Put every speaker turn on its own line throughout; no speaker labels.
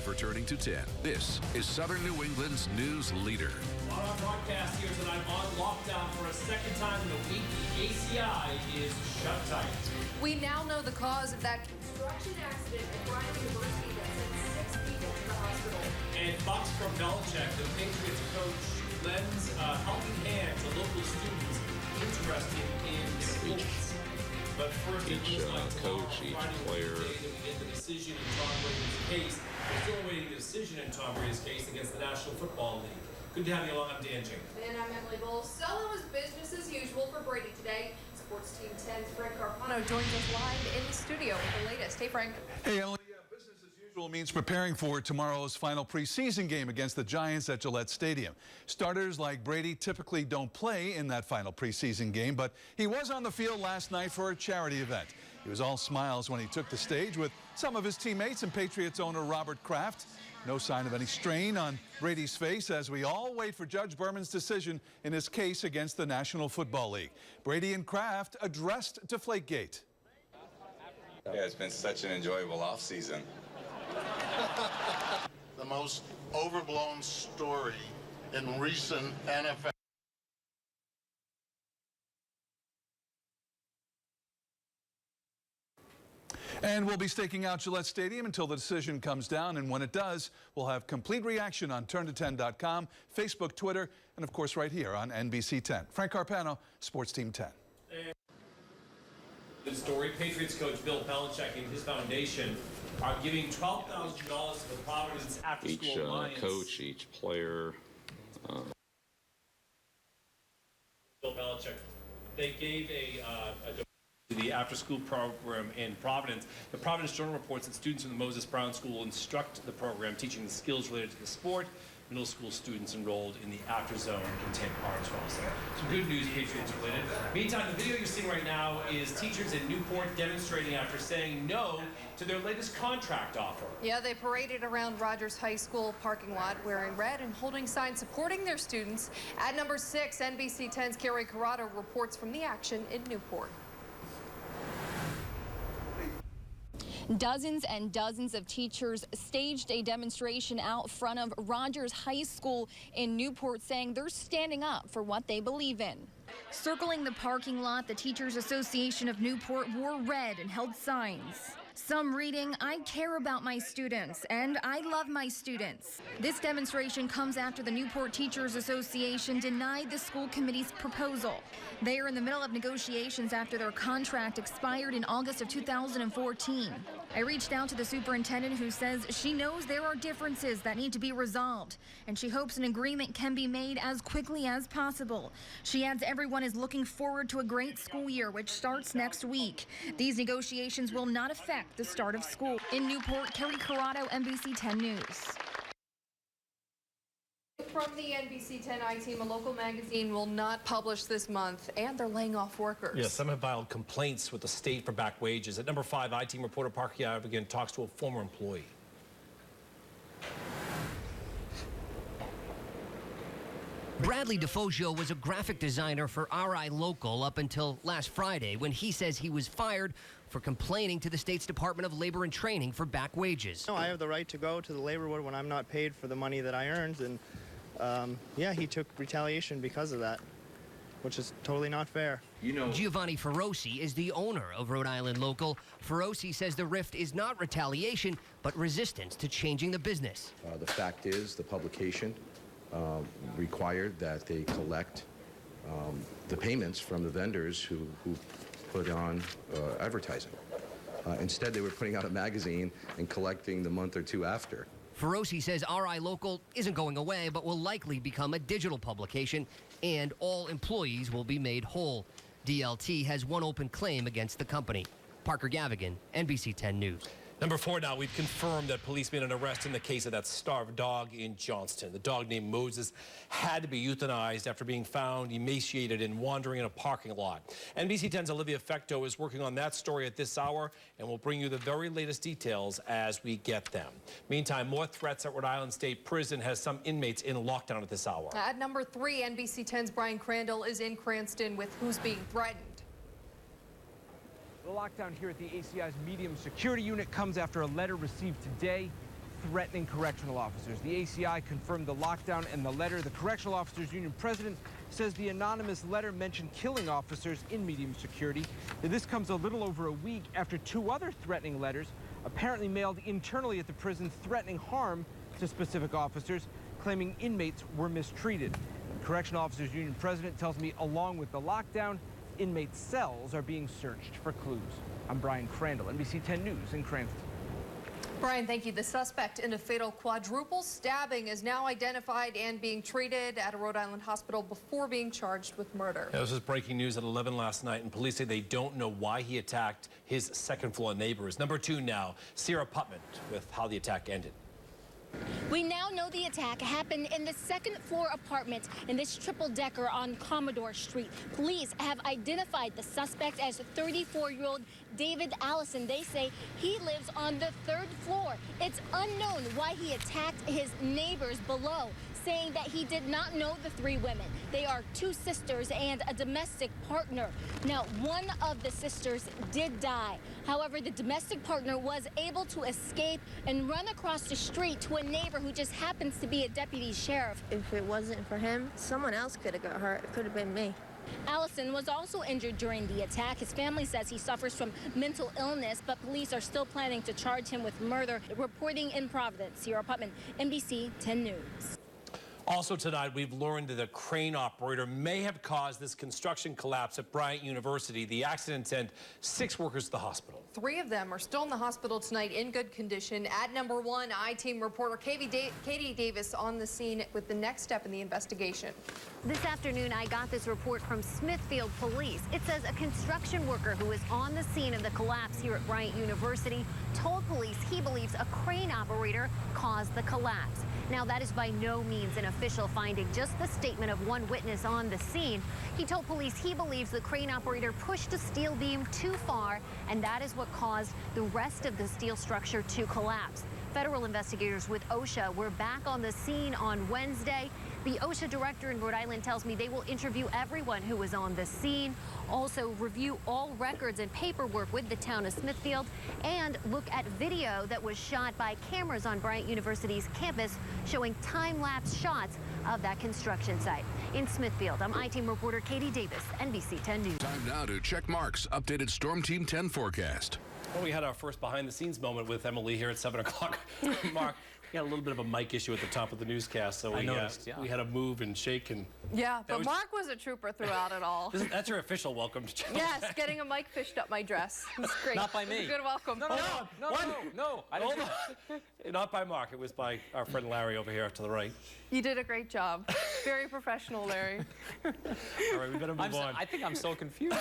for turning to 10. This is Southern New England's news leader.
On our broadcast here tonight, on lockdown for a second time in a week, the ACI is shut tight.
We now know the cause of that construction accident at Bryant University that sent 6 people to the hospital.
And bucks from Belichick, the Patriots coach, lends a helping hand to local students interested in sports. But first, it looks like
coach, each player.
That we get the decision in Tom Brady's case. We're still awaiting the decision in Tom Brady's case against the National Football League. Good to have you along. I'm Dan Jaehnig.
And I'm Emily Volz. So it was business as usual for Brady today. Sports Team 10's Frank Carpano joins us live in the studio with the latest. Hey, Frank.
Hey, Emily. Business as usual means preparing for tomorrow's final preseason game against the Giants at Gillette Stadium. Starters like Brady typically don't play in that final preseason game, but he was on the field last night for a charity event. He was all smiles when he took the stage with some of his teammates and Patriots owner Robert Kraft. No sign of any strain on Brady's face as we all wait for Judge Berman's decision in his case against the National Football League. Brady and Kraft addressed Deflategate.
Yeah, it's been such an enjoyable offseason.
The most overblown story in recent NFL.
And we'll be staking out Gillette Stadium until the decision comes down. And when it does, we'll have complete reaction on turn210.com, Facebook, Twitter, and of course right here on NBC 10. Frank Carpano, Sports Team 10.
The story, Patriots coach Bill Belichick and his foundation are giving $12,000 to the Providence after-school Lions.
Each coach, each player.
Bill Belichick, they gave to the after-school program in Providence. The Providence Journal reports that students in the Moses Brown School instruct the program, teaching the skills related to the sport. Middle school students enrolled in the After Zone can take part as well. So some good news, Patriots related. Meantime, the video you're seeing right now is teachers in Newport demonstrating after saying no to their latest contract offer.
Yeah, they paraded around Rogers High School parking lot wearing red and holding signs supporting their students. At number 6, NBC 10's Carrie Corrado reports from the action in Newport.
Dozens and dozens of teachers staged a demonstration out front of Rogers High School in Newport, saying they're standing up for what they believe in. Circling the parking lot, the Teachers Association of Newport wore red and held signs. Some reading, "I care about my students," and "I love my students." This demonstration comes after the Newport Teachers Association denied the school committee's proposal. They are in the middle of negotiations after their contract expired in August of 2014. I reached out to the superintendent, who says she knows there are differences that need to be resolved, and she hopes an agreement can be made as quickly as possible. She adds everyone is looking forward to a great school year, which starts next week. These negotiations will not affect the start of school. In Newport, Carrie Corrado, NBC 10 News.
From the NBC 10 I-Team, a local magazine will not publish this month, and they're laying off workers.
Yes, some have filed complaints with the state for back wages. At number 5, I-Team reporter Parker Gavigan talks to a former employee.
Bradley DeFogio was a graphic designer for RI Local up until last Friday, when he says he was fired for complaining to the state's Department of Labor and Training for back wages.
No, I have the right to go to the labor board when I'm not paid for the money that I earned, and yeah, he took retaliation because of that, which is totally not fair.
You know, Giovanni Feroci is the owner of Rhode Island Local. Feroci says the rift is not retaliation, but resistance to changing the business.
The fact is, the publication required that they collect the payments from the vendors who put on advertising. Instead, they were putting out a magazine and collecting the month or two after.
Feroci says RI Local isn't going away, but will likely become a digital publication, and all employees will be made whole. DLT has one open claim against the company. Parker Gavigan, NBC 10 News.
Number 4 now, we've confirmed that police made an arrest in the case of that starved dog in Johnston. The dog named Moses had to be euthanized after being found emaciated and wandering in a parking lot. NBC 10's Olivia Fecto is working on that story at this hour, and we'll bring you the very latest details as we get them. Meantime, more threats at Rhode Island State Prison has some inmates in lockdown at this hour.
At number 3, NBC 10's Brian Crandall is in Cranston with who's being threatened.
The lockdown here at the ACI's medium security unit comes after a letter received today threatening correctional officers. The ACI confirmed the lockdown and the letter. The Correctional Officers Union president says the anonymous letter mentioned killing officers in medium security. Now, this comes a little over a week after 2 other threatening letters apparently mailed internally at the prison threatening harm to specific officers, claiming inmates were mistreated. The Correctional Officers Union president tells me along with the lockdown, inmate cells are being searched for clues. I'm Brian Crandall, NBC 10 News in Cranston.
Brian, thank you. The suspect in a fatal quadruple stabbing is now identified and being treated at a Rhode Island hospital before being charged with murder.
This was breaking news at 11 last night, and police say they don't know why he attacked his second-floor neighbors. Number 2 now, Sierra Putman with how the attack ended.
We now know the attack happened in the second-floor apartment in this triple-decker on Commodore Street. Police have identified the suspect as 34-year-old David Allison. They say he lives on the 3rd floor. It's unknown why he attacked his neighbors below, saying that he did not know the 3 women. They are 2 sisters and a domestic partner. Now, one of the sisters did die. However, the domestic partner was able to escape and run across the street to a neighbor who just happens to be a deputy sheriff.
If it wasn't for him, someone else could have got hurt. It could have been me.
Allison was also injured during the attack. His family says he suffers from mental illness, but police are still planning to charge him with murder. Reporting in Providence, Sierra Putman, NBC 10 News.
Also tonight, we've learned that a crane operator may have caused this construction collapse at Bryant University. The accident sent 6 workers to the hospital.
3 of them are still in the hospital tonight in good condition. At number 1, I-Team reporter Katie Davis on the scene with the next step in the investigation.
This afternoon, I got this report from Smithfield Police. It says a construction worker who was on the scene of the collapse here at Bryant University told police he believes a crane operator caused the collapse. Now, that is by no means an official finding, just the statement of one witness on the scene. He told police he believes the crane operator pushed a steel beam too far, and that is what caused the rest of the steel structure to collapse. Federal investigators with OSHA were back on the scene on Wednesday. The OSHA director in Rhode Island tells me they will interview everyone who was on the scene, also review all records and paperwork with the town of Smithfield, and look at video that was shot by cameras on Bryant University's campus showing time-lapse shots of that construction site. In Smithfield, I'm I-Team reporter Katie Davis, NBC 10 News.
Time now to check Mark's updated Storm Team 10 forecast.
Well, we had our first behind-the-scenes moment with Emily here at 7 o'clock. Mark, we had a little bit of a mic issue at the top of the newscast, so we had to move and shake. And
yeah, but Mark was a trooper throughout it all.
That's your official welcome to Channel
Yes,
10.
getting a mic fished up my dress. It was great.
Not by me.
It was a good welcome.
No.
Hold on. Not by Mark. It was by our friend Larry over here to the right.
You did a great job. Very professional, Larry.
All right, we better move on.
I think I'm so confused.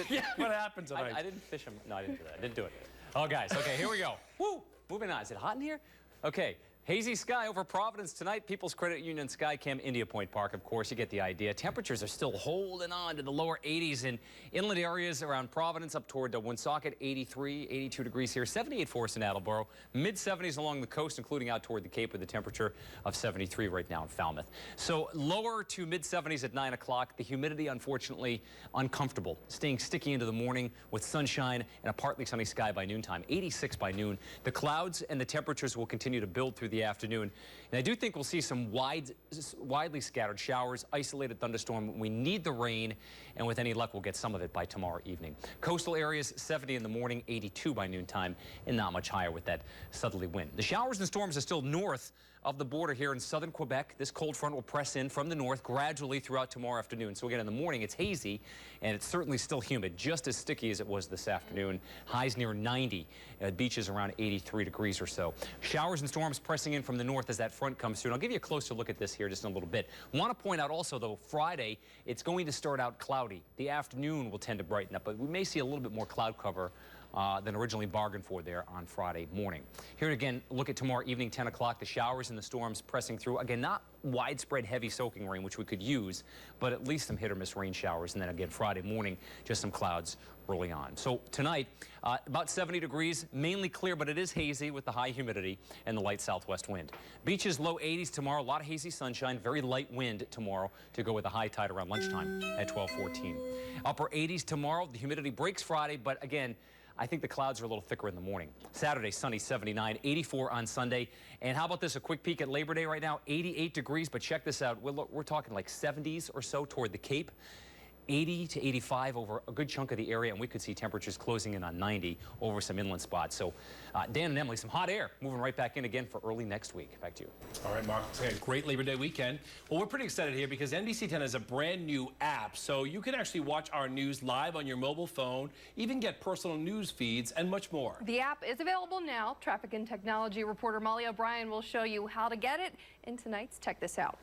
Yeah, what happened tonight?
I didn't fish him. No, I didn't do that. I didn't do it. Oh, guys. Okay, here we go. Woo! Moving on. Is it hot in here? Okay. Hazy sky over Providence tonight. People's Credit Union Skycam, India Point Park, of course, you get the idea. Temperatures are still holding on to the lower 80s in inland areas around Providence up toward Woonsocket, 83, 82 degrees here, 78 for us in Attleboro, mid-70s along the coast, including out toward the Cape with a temperature of 73 right now in Falmouth. So lower to mid-70s at 9 o'clock. The humidity, unfortunately, uncomfortable, staying sticky into the morning with sunshine and a partly sunny sky by noontime, 86 by noon. The clouds and the temperatures will continue to build through the afternoon. And I do think we'll see some widely scattered showers, isolated thunderstorm. We need the rain, and with any luck, we'll get some of it by tomorrow evening. Coastal areas, 70 in the morning, 82 by noontime, and not much higher with that southerly wind. The showers and storms are still north of the border here in southern Quebec. This cold front will press in from the north gradually throughout tomorrow afternoon. So again, in the morning, it's hazy, and it's certainly still humid, just as sticky as it was this afternoon. Highs near 90, beaches around 83 degrees or so. Showers and storms pressing in from the north as that front comes through. And I'll give you a closer look at this here just in a little bit. Want to point out also, though, Friday, it's going to start out cloudy. The afternoon will tend to brighten up, but we may see a little bit more cloud cover than originally bargained for there on Friday morning. Here again, look at tomorrow evening, 10 o'clock, the showers and the storms pressing through. Again, not widespread heavy soaking rain, which we could use, but at least some hit or miss rain showers. And then again, Friday morning, just some clouds early on. So tonight, about 70 degrees, mainly clear, but it is hazy with the high humidity and the light southwest wind. Beaches low 80s tomorrow, a lot of hazy sunshine, very light wind tomorrow to go with a high tide around lunchtime at 12:14. Upper 80s tomorrow, the humidity breaks Friday, but again, I think the clouds are a little thicker in the morning. Saturday, sunny 79, 84 on Sunday. And how about this, a quick peek at Labor Day right now, 88 degrees, but check this out. We're talking like 70s or so toward the Cape. 80 to 85 over a good chunk of the area, and we could see temperatures closing in on 90 over some inland spots. So Dan and Emily, some hot air moving right back in again for early next week. Back to you.
All right, Mark, it's a great Labor Day weekend. Well, we're pretty excited here because NBC 10 has a brand new app, so you can actually watch our news live on your mobile phone, even get personal news feeds, and much more.
The app is available now. Traffic and technology reporter Molly O'Brien will show you how to get it in tonight's Check This Out.